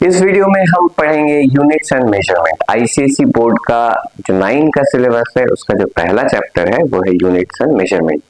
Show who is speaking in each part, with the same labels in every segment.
Speaker 1: इस वीडियो में हम पढ़ेंगे units and measurement. ICSE board का जो 9 का सिलेबस है उसका जो पहला चैप्टर है वो है यूनिट्स एंड मेजरमेंट।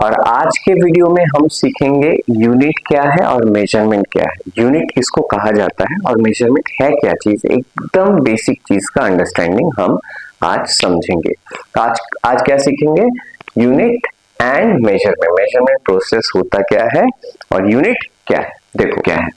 Speaker 1: और आज के वीडियो में हम सीखेंगे यूनिट क्या है और मेजरमेंट क्या है, यूनिट किसको कहा जाता है और मेजरमेंट है क्या चीज, एकदम बेसिक चीज का अंडरस्टैंडिंग हम आज समझेंगे। आज क्या सीखेंगे? Unit and measurement. Measurement process होता क्या है और यूनिट क्या है। देखो क्या है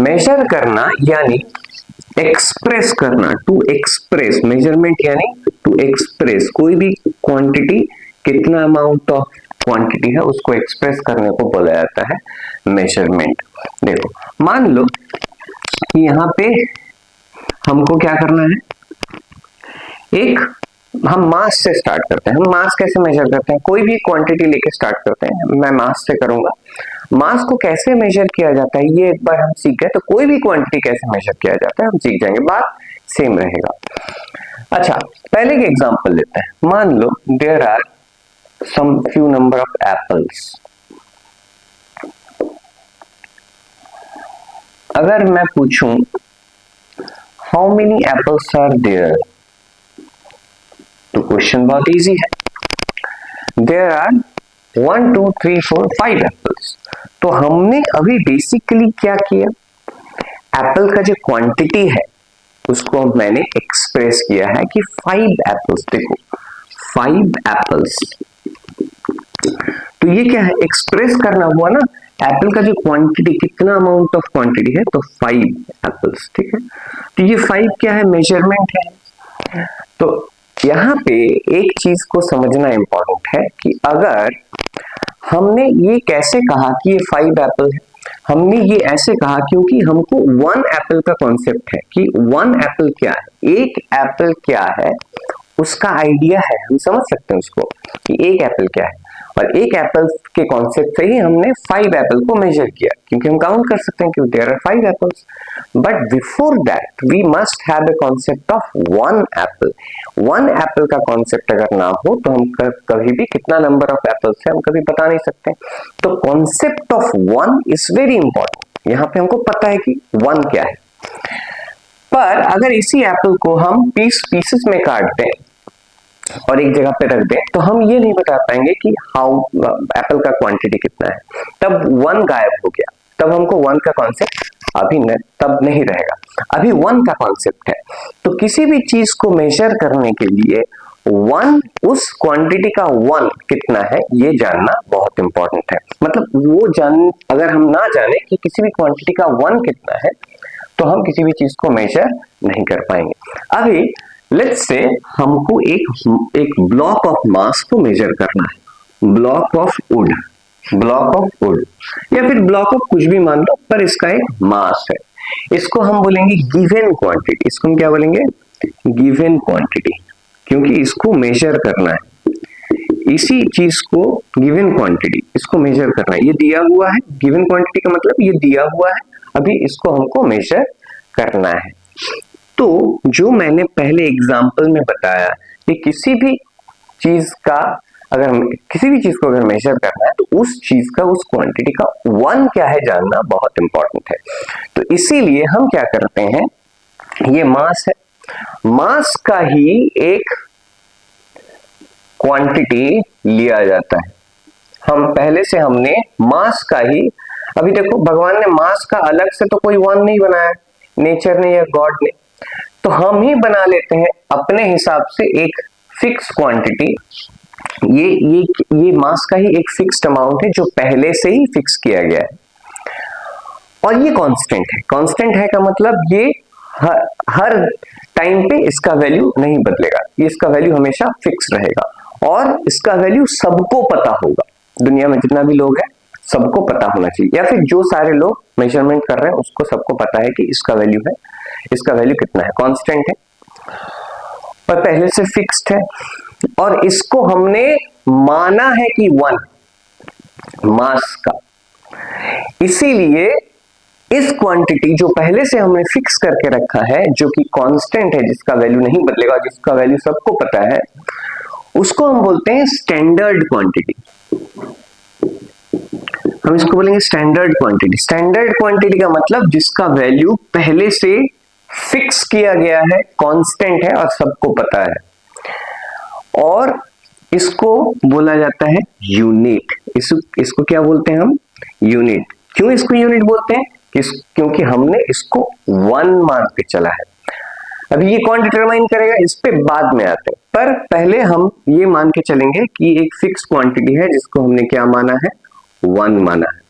Speaker 1: मेजर करना, यानी एक्सप्रेस करना। टू एक्सप्रेस, मेजरमेंट यानी टू एक्सप्रेस कोई भी क्वांटिटी, कितना अमाउंट ऑफ क्वांटिटी है उसको एक्सप्रेस करने को बोला जाता है मेजरमेंट। देखो मान लो कि यहाँ पे हमको क्या करना है, एक हम मास से स्टार्ट करते हैं। हम मास कैसे मेजर करते हैं? कोई भी क्वांटिटी लेके स्टार्ट करते हैं। मैं मास से करूंगा। मास को कैसे मेजर किया जाता है ये एक बार हम सीख गए तो कोई भी क्वांटिटी कैसे मेजर किया जाता है हम सीख जाएंगे, बात सेम रहेगा। अच्छा, पहले के एग्जांपल लेते हैं। मान लो there are some few number of apples. अगर मैं पूछूं how many apples are there, तो क्वेश्चन बहुत इजी है। There are 1 2 3 4 5 apples. तो हमने अभी बेसिकली क्या किया, एप्पल का जो क्वांटिटी है उसको मैंने एक्सप्रेस किया है कि 5 एप्पल्स। देखो 5 एप्पल्स, तो ये क्या है, एक्सप्रेस करना हुआ ना एप्पल का जो क्वांटिटी, कितना अमाउंट ऑफ क्वांटिटी है, तो 5 एप्पल्स। ठीक है, तो ये 5 क्या है, मेजरमेंट है। तो यहाँ पे एक चीज को समझना इंपॉर्टेंट है कि अगर हमने ये कैसे कहा कि ये 5 एप्पल है, हमने ये ऐसे कहा क्योंकि हमको 1 एप्पल का कॉन्सेप्ट है कि 1 एप्पल क्या है, एक एप्पल क्या है उसका आइडिया है। हम समझ सकते हैं उसको कि एक एप्पल क्या है, और एक एप्पल के कॉन्सेप्ट से ही हमने 5 एप्पल को मेजर किया क्योंकि हम काउंट कर सकते हैं कि there are 5 apples. But before that we must have a concept of 1 apple. 1 apple का कॉन्सेप्ट अगर ना हो तो हम कभी भी कितना नंबर ऑफ एप्पल्स है हम कभी बता नहीं सकते। तो concept of 1 is very important. यहाँ पे हमको पता है कि 1 क्या है, पर अगर इसी एप्पल को हम पीसेस में काट दें और एक जगह पे रख दें तो हम ये नहीं बता पाएंगे कि हाउ एप्पल का क्वांटिटी कितना है। तब 1 गायब हो गया, तब हमको 1 का कॉन्सेप्ट अभी तब नहीं रहेगा। अभी 1 का कॉन्सेप्ट है। तो किसी भी चीज को मेजर करने के लिए 1, उस क्वांटिटी का 1 कितना है ये जानना बहुत इंपॉर्टेंट है। मतलब वो अगर हम ना जाने कि किसी भी क्वांटिटी का 1 कितना है तो हम किसी भी चीज को मेजर नहीं कर पाएंगे। अभी लेट्स से हमको एक ब्लॉक ऑफ मास को मेजर करना है, ब्लॉक ऑफ वुड या फिर ब्लॉक ऑफ कुछ भी मान लो, पर इसका एक मास है। इसको हम बोलेंगे गिवन क्वांटिटी। इसको हम क्या बोलेंगे? गिवन क्वांटिटी, क्योंकि इसको मेजर करना है। इसी चीज को गिवन क्वांटिटी, इसको मेजर करना है। ये दिया हुआ है, गिवन क्वांटिटी का मतलब ये दिया हुआ है, अभी इसको हमको मेजर करना है। तो जो मैंने पहले एग्जाम्पल में बताया कि किसी भी चीज को अगर मेजर करना है तो उस चीज का, उस क्वांटिटी का 1 क्या है जानना बहुत इंपॉर्टेंट है। तो इसीलिए हम क्या करते हैं, ये मास है, मास का ही एक क्वांटिटी लिया जाता है। हमने मास का ही, अभी देखो भगवान ने मास का अलग से तो कोई 1 नहीं बनाया, नेचर ने या गॉड ने, तो हम ही बना लेते हैं अपने हिसाब से एक फिक्स क्वांटिटी। ये मास का ही एक फिक्स्ड अमाउंट है जो पहले से ही फिक्स किया गया है, और ये कांस्टेंट है। कांस्टेंट है का मतलब ये हर टाइम पे इसका वैल्यू नहीं बदलेगा, ये इसका वैल्यू हमेशा फिक्स रहेगा, और इसका वैल्यू सबको पता होगा। दुनिया में जितना भी लोग हैं सबको पता होना चाहिए, या फिर जो सारे लोग मेजरमेंट कर रहे हैं उसको सबको पता है कि इसका वैल्यू है, इसका वैल्यू कितना है, कांस्टेंट है पर पहले से फिक्स्ड है, और इसको हमने माना है कि 1 मास का। इसीलिए इस क्वांटिटी जो पहले से हमने फिक्स करके रखा है, जो कि कांस्टेंट है, जिसका वैल्यू नहीं बदलेगा, जिसका वैल्यू सबको पता है, उसको हम बोलते हैं स्टैंडर्ड क्वांटिटी। हम इसको बोलेंगे स्टैंडर्ड क्वांटिटी। स्टैंडर्ड क्वांटिटी का मतलब जिसका वैल्यू पहले से फिक्स किया गया है, कांस्टेंट है और सबको पता है, और इसको बोला जाता है यूनिट। इसको क्या बोलते हैं हम? यूनिट। क्यों इसको यूनिट बोलते हैं? क्योंकि हमने इसको 1 मान के चला है। अभी ये कौन डिटरमाइन करेगा, इस पे बाद में आते हैं, पर पहले हम ये मान के चलेंगे कि एक फिक्स क्वांटिटी है जिसको हमने क्या माना है? 1 माना है।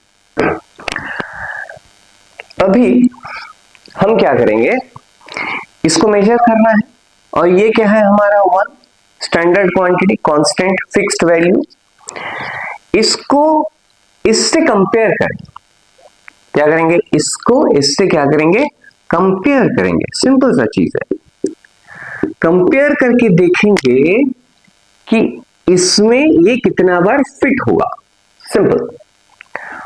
Speaker 1: अभी हम क्या करेंगे, इसको मेजर करना है, और ये क्या है हमारा? 1 standard quantity, constant, fixed value. इसको इससे कंपेयर करेंगे। क्या करेंगे? इसको इससे क्या करेंगे? कंपेयर करेंगे। सिंपल सा चीज है, कंपेयर करके देखेंगे कि इसमें ये कितना बार फिट होगा। सिंपल।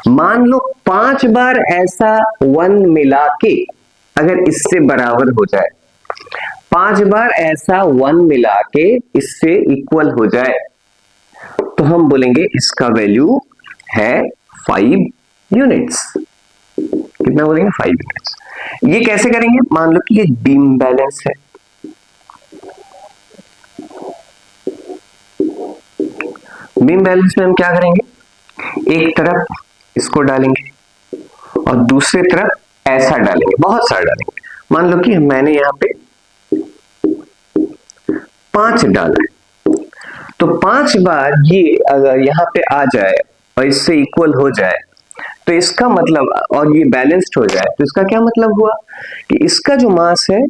Speaker 1: मान लो 5 बार ऐसा 1 मिला के अगर इससे बराबर हो जाए, 5 बार ऐसा 1 मिला के इससे इक्वल हो जाए, तो हम बोलेंगे इसका वैल्यू है 5 यूनिट्स। कितना बोलेंगे? 5 यूनिट्स। ये कैसे करेंगे? मान लो कि ये बीम बैलेंस है, बीम बैलेंस में हम क्या करेंगे, एक तरफ इसको डालेंगे और दूसरी तरफ ऐसा डालेंगे, बहुत सारा डालेंगे। मान लो कि मैंने यहां पे 5 डाला है, तो 5 बार ये अगर यहां पे आ जाए और इससे इक्वल हो जाए, तो इसका मतलब, और ये बैलेंस्ड हो जाए, तो इसका क्या मतलब हुआ कि इसका जो मास है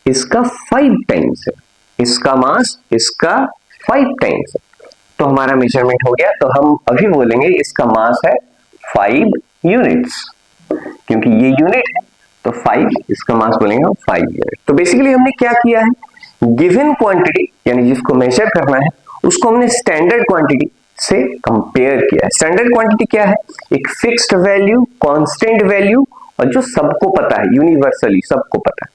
Speaker 1: इसका 5 टाइम्स है, इसका मास इसका 5 टाइम्स है। तो हमारा मेजरमेंट हो गया। तो हम अभी बोलेंगे इसका मास है 5 यूनिट्स, क्योंकि ये यूनिट है तो 5, इसका मास बोलेंगे 5 यूनिट। तो बेसिकली हमने क्या किया है, गिवन क्वांटिटी यानी जिसको मेजर करना है उसको हमने स्टैंडर्ड क्वांटिटी से कंपेयर किया है। स्टैंडर्ड क्वांटिटी क्या है? एक फिक्स्ड वैल्यू, कांस्टेंट वैल्यू, और जो सबको पता है, यूनिवर्सली सबको पता है,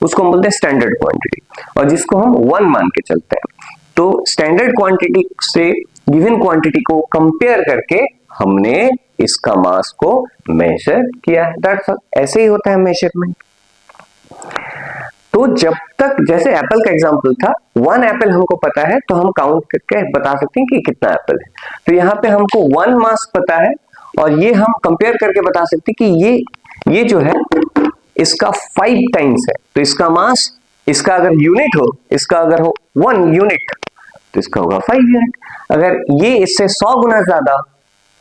Speaker 1: उसको हम बोलते हैं स्टैंडर्ड क्वांटिटी, और जिसको हम 1 मान के चलते हैं। तो स्टैंडर्ड क्वांटिटी से गिवन क्वांटिटी को कंपेयर करके हमने इसका मास को मेजर किया है। That's all. ऐसे ही होता है मेजरमेंट। तो जब तक, जैसे एप्पल का एग्जांपल था, 1 एप्पल हमको पता है तो हम काउंट करके बता सकते हैं कि कितना एप्पल है। तो यहाँ पे हमको 1 मास पता है, और ये हम कंपेयर करके बता सकते हैं कि ये जो है इसका 5 टाइम्स है, तो इसका मास, इसका अगर यूनिट हो, इसका अगर हो 1 यूनिट, तो इसका होगा 5 यूनिट। अगर ये इससे 100 गुना ज्यादा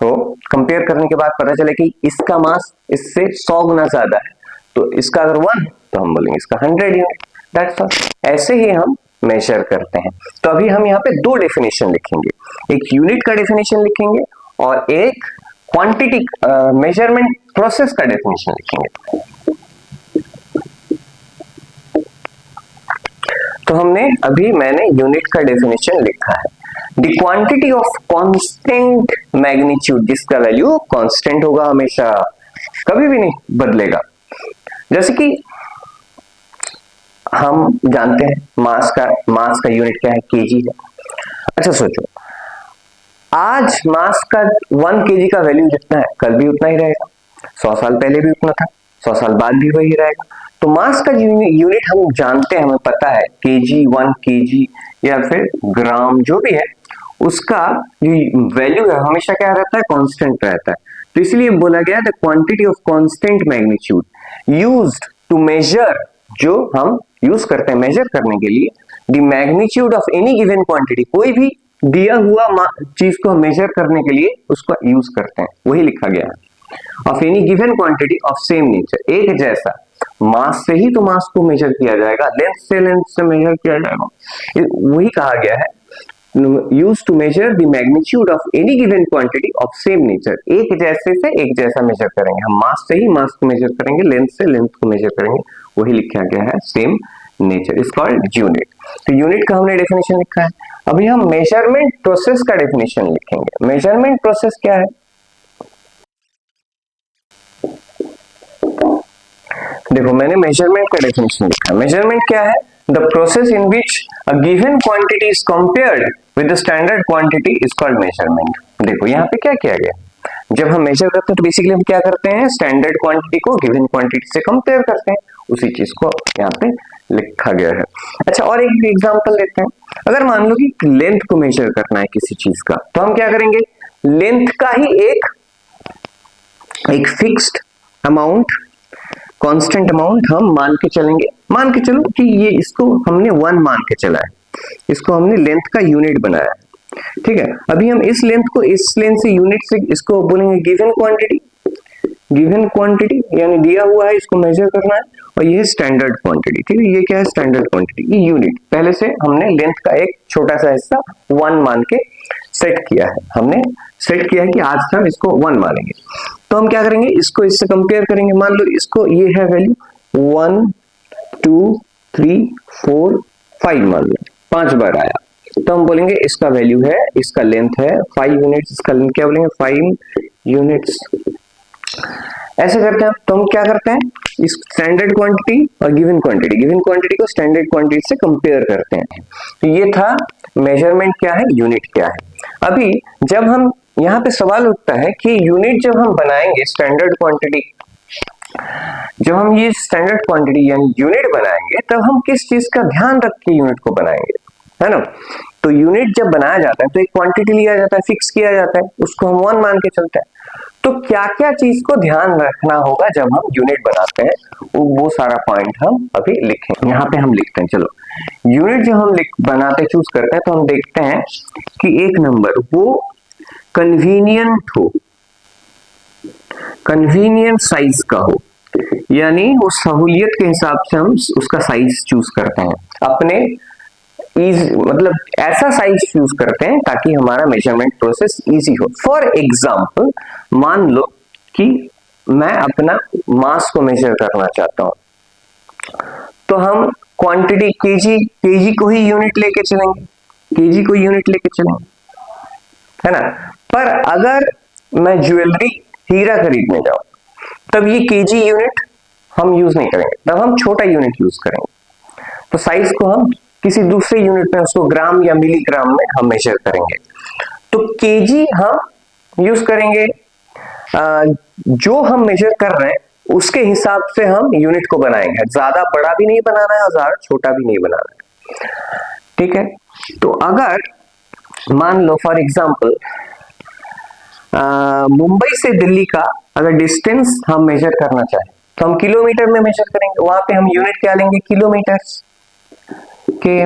Speaker 1: हो, कंपेयर करने के बाद पता चले कि इसका मास इससे 100 गुना ज्यादा है, तो इसका अगर 1 तो हम बोलेंगे इसका 100 यूनिट। That's all. ऐसे ही हम मेजर करते हैं। तो अभी हम यहाँ पे 2 डेफिनेशन लिखेंगे, एक यूनिट का डेफिनेशन लिखेंगे और एक क्वांटिटी मेजरमेंट प्रोसेस का डेफिनेशन लिखेंगे। तो मैंने यूनिट का डेफिनेशन लिखा है, the quantity of constant magnitude, जिसका वैल्यू कांस्टेंट होगा, हमेशा कभी भी नहीं बदलेगा। जैसे कि हम जानते हैं मास का यूनिट क्या है? केजी है। अच्छा सोचो, आज मास का 1 केजी का वैल्यू जितना है कल भी उतना ही रहेगा, 100 साल पहले भी उतना था, 100 साल बाद भी वही रहेगा। तो मास का यूनिट हम जानते हैं, हमें पता है, केजी, 1 केजी या फिर ग्राम, जो भी है, उसका जो वैल्यू है हमेशा क्या रहता है? कांस्टेंट रहता है। तो इसलिए बोला गया the quantity of constant magnitude used to measure, जो हम यूज करते हैं मेजर करने के लिए, the magnitude of any given quantity, कोई भी दिया हुआ चीज को मेजर करने के लिए उसको यूज करते हैं, वही लिखा गया है। Of any given quantity of same nature, एक जैसा मास से ही तो मास को मेजर किया जाएगा, लेंथ से मेजर किया जाएगा, वही कहा गया है, use to measure the magnitude of any given quantity of same nature. एक जैसे से एक जैसा मेजर करेंगे, हम मास से ही मास को मेजर करेंगे, लेंथ से लेंथ को मेजर करेंगे, वही लिखा गया है same nature, is called unit. तो यूनिट का हमने डेफिनेशन लिखा है। अभी हम मेजरमेंट प्रोसेस का डेफिनेशन लिखेंगे। मेजरमेंट प्रोसेस क्या है? देखो, मैंने मेजरमेंट का डेफिनेशन लिखा है। मेजरमेंट क्या है? The process in which a given quantity is compared with the standard quantity is called measurement. देखो यहाँ पे क्या किया गया, जब हम मेजर करते हैं तो बेसिकली हम क्या करते हैं, स्टैंडर्ड क्वांटिटी को गिवन क्वांटिटी से कंपेयर करते हैं, उसी चीज को यहाँ पे लिखा गया है। अच्छा, और एक एग्जांपल लेते हैं। अगर मान लो कि लेंथ को मेजर करना है किसी चीज का, तो हम क्या करेंगे, लेंथ का ही एक फिक्स्ड अमाउंट, कांस्टेंट अमाउंट हम मान के चलेंगे। मान के चलो कि ये इसको हमने 1 मान के चला है, इसको हमने लेंथ का यूनिट बनाया है, ठीक है। अभी हम इस लेंथ को इस लेंथ से यूनिट से इसको बोलेंगे गिवन क्वांटिटी, गिवन क्वांटिटी यानी दिया हुआ है, इसको मेजर करना है, और ये स्टैंडर्ड क्वांटिटी, ठीक है। ये क्या है, स्टैंडर्ड क्वांटिटी, ये यूनिट। पहले से हमने लेंथ का एक छोटा सा हिस्सा 1 मान के सेट किया है, हमने सेट किया है कि आज हम इसको 1 मानेंगे। तो हम क्या करेंगे, इसको इससे कंपेयर करेंगे। मान लो इसको ये है वैल्यू 1 2 3 4 5, मान लो 5 बार आया, तो हम बोलेंगे इसका वैल्यू है, इसका लेंथ है 5 यूनिट्स, इसका लेंथ क्या बोलेंगे 5 यूनिट्स। ऐसे करते हैं। तो हम क्या करते हैं, इस स्टैंडर्ड क्वांटिटी और गिवन क्वांटिटी को स्टैंडर्ड क्वांटिटी से कंपेयर करते हैं। तो ये था मेजरमेंट क्या है, यूनिट क्या है। अभी जब हम यहाँ पे सवाल उठता है कि यूनिट जब हम बनाएंगे स्टैंडर्ड क्वांटिटी, जब हम ये स्टैंडर्ड क्वांटिटी यानी यूनिट बनाएंगे, तब हम किस चीज का ध्यान रख के यूनिट को बनाएंगे, है ना। तो यूनिट जब बनाया जाता है तो एक क्वांटिटी लिया जाता है, फिक्स किया जाता है, उसको हम 1 मान के चलते हैं। तो क्या क्या चीज को ध्यान रखना होगा जब हम यूनिट बनाते हैं, वो सारा पॉइंट हम अभी लिखें। यहाँ पे हम लिखते हैं। चलो, यूनिट जब हम बनाते चूज करते हैं तो हम देखते हैं कि एक नंबर वो कन्वीनियंट हो, कन्वीनियंट साइज का हो, यानी वो सहूलियत के हिसाब से हम उसका साइज चूज करते हैं, अपने मतलब ऐसा साइज चूज करते हैं ताकि हमारा मेजरमेंट प्रोसेस इजी हो। फॉर एग्जाम्पल, मान लो कि मैं अपना मास को मेजर करना चाहता हूं, तो हम क्वांटिटी केजी को ही यूनिट लेके चलेंगे, केजी को यूनिट लेके चलेंगे, है ना। पर अगर मैं ज्वेलरी हीरा खरीदने जाऊं, तब ये केजी यूनिट हम यूज नहीं करेंगे, तब हम छोटा यूनिट यूज करेंगे। तो साइज को हम किसी दूसरे यूनिट में, उसको ग्राम या मिलीग्राम में हम मेजर करेंगे। तो केजी हम यूज करेंगे, जो हम मेजर कर रहे हैं उसके हिसाब से हम यूनिट को बनाएंगे। ज्यादा बड़ा भी नहीं बनाना है और ज्यादा छोटा भी नहीं बनाना है, ठीक है। तो अगर मान लो फॉर एग्जाम्पल मुंबई से दिल्ली का अगर डिस्टेंस हम मेजर करना चाहें, तो हम किलोमीटर में मेजर करेंगे। वहां पे हम यूनिट क्या लेंगे, किलोमीटर के।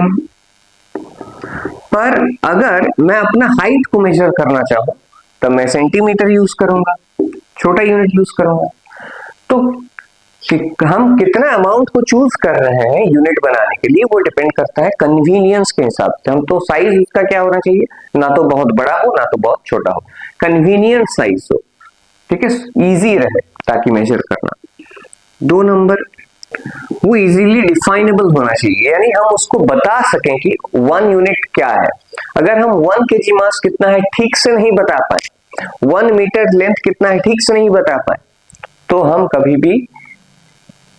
Speaker 1: पर अगर मैं अपना हाइट को मेजर करना चाहूं, तो मैं सेंटीमीटर यूज करूंगा, छोटा यूनिट यूज करूंगा। तो हम कितना अमाउंट को चूज कर रहे हैं यूनिट बनाने के लिए, वो डिपेंड करता है कन्वीनियंस के हिसाब से। हम तो साइज इसका क्या होना चाहिए, ना तो बहुत बड़ा हो ना तो बहुत छोटा हो, कन्वीनियंट साइज हो, ठीक है, इजी रहे ताकि मेजर करना। 2 नंबर, वो इजीली डिफाइनेबल होना चाहिए, यानी हम उसको बता सकें कि 1 यूनिट क्या है। अगर हम 1 केजी मास कितना है ठीक से नहीं बता पाए, 1 मीटर लेंथ कितना है ठीक से नहीं बता पाए, तो हम कभी भी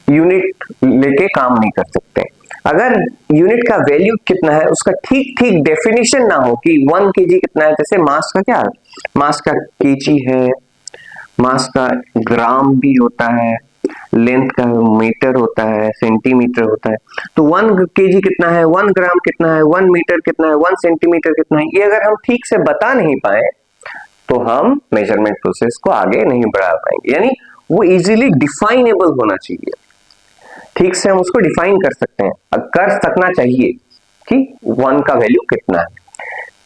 Speaker 1: यूनिट लेके काम नहीं कर सकते। अगर यूनिट का वैल्यू कितना है उसका ठीक ठीक डेफिनेशन ना हो कि 1 केजी कितना है, जैसे मास का क्या है, मास का केजी है, मास का ग्राम भी होता है, लेंथ का मीटर होता है, सेंटीमीटर होता है। तो 1 केजी कितना है, 1 ग्राम कितना है, 1 मीटर कितना है, 1 सेंटीमीटर कितना है, ये अगर हम ठीक से बता नहीं पाए तो हम मेजरमेंट प्रोसेस को आगे नहीं बढ़ा पाएंगे। यानी वो इजीली डिफाइनेबल होना चाहिए, ठीक से हम उसको डिफाइन कर सकते हैं, कर सकना चाहिए कि 1 का वैल्यू कितना है।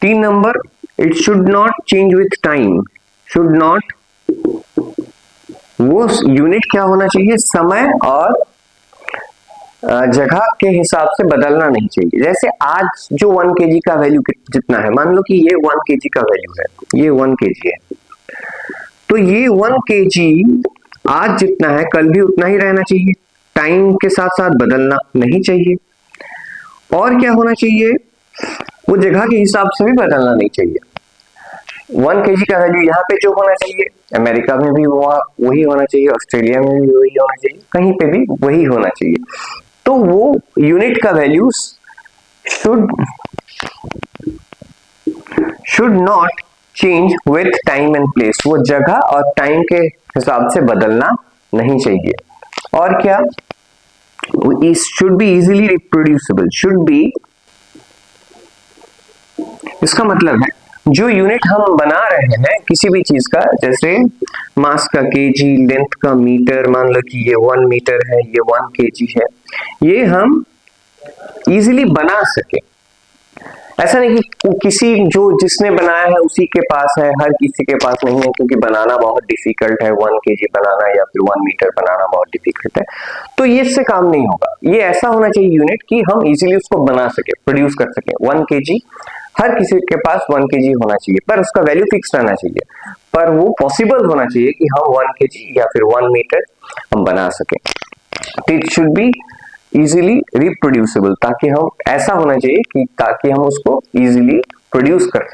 Speaker 1: 3 number, it should not change with time, should not, वो यूनिट क्या होना चाहिए, समय और जगह के हिसाब से बदलना नहीं चाहिए। जैसे आज जो 1 केजी का वैल्यू जितना है, मान लो कि ये 1 केजी का वैल्यू है, ये 1 केजी है, तो ये 1 केजी आज जितना है कल भी उतना ही रहना चाहिए, टाइम के साथ साथ बदलना नहीं चाहिए। और क्या होना चाहिए, वो जगह के हिसाब से भी बदलना नहीं चाहिए। 1 केजी का वैल्यू यहाँ पे जो होना चाहिए, अमेरिका में भी वही होना चाहिए, ऑस्ट्रेलिया में भी वही होना चाहिए, कहीं पे भी वही होना चाहिए। तो वो यूनिट का value should not change with time and place, वो जगह और टाइम के हिसाब से बदलना नहीं चाहिए। और क्या, should be easily reproducible, should be, इसका मतलब है जो यूनिट हम बना रहे हैं किसी भी चीज का, जैसे मास का केजी, लेंथ का मीटर, मान लो कि ये 1 मीटर है, ये 1 केजी है, ये हम इजीली बना सके। ऐसा नहीं कि किसी जो जिसने बनाया है उसी के पास है, हर किसी के पास नहीं है, क्योंकि बनाना बहुत डिफिकल्ट है, 1 केजी बनाना या फिर 1 मीटर बनाना बहुत डिफिकल्ट है, तो ये इससे काम नहीं होगा। ये ऐसा होना चाहिए यूनिट कि हम इजीली उसको बना सके, प्रोड्यूस कर सके। 1 केजी हर किसी के पास 1 केजी होना चाहिए, पर उसका वैल्यू फिक्स रहना चाहिए, पर वो पॉसिबल होना चाहिए कि हम 1 केजी या फिर 1 मीटर हम बना सके। It should be easily reproducible, ताकि हम, ऐसा होना चाहिए कि ताकि हम उसको इजीली प्रोड्यूस कर सकें।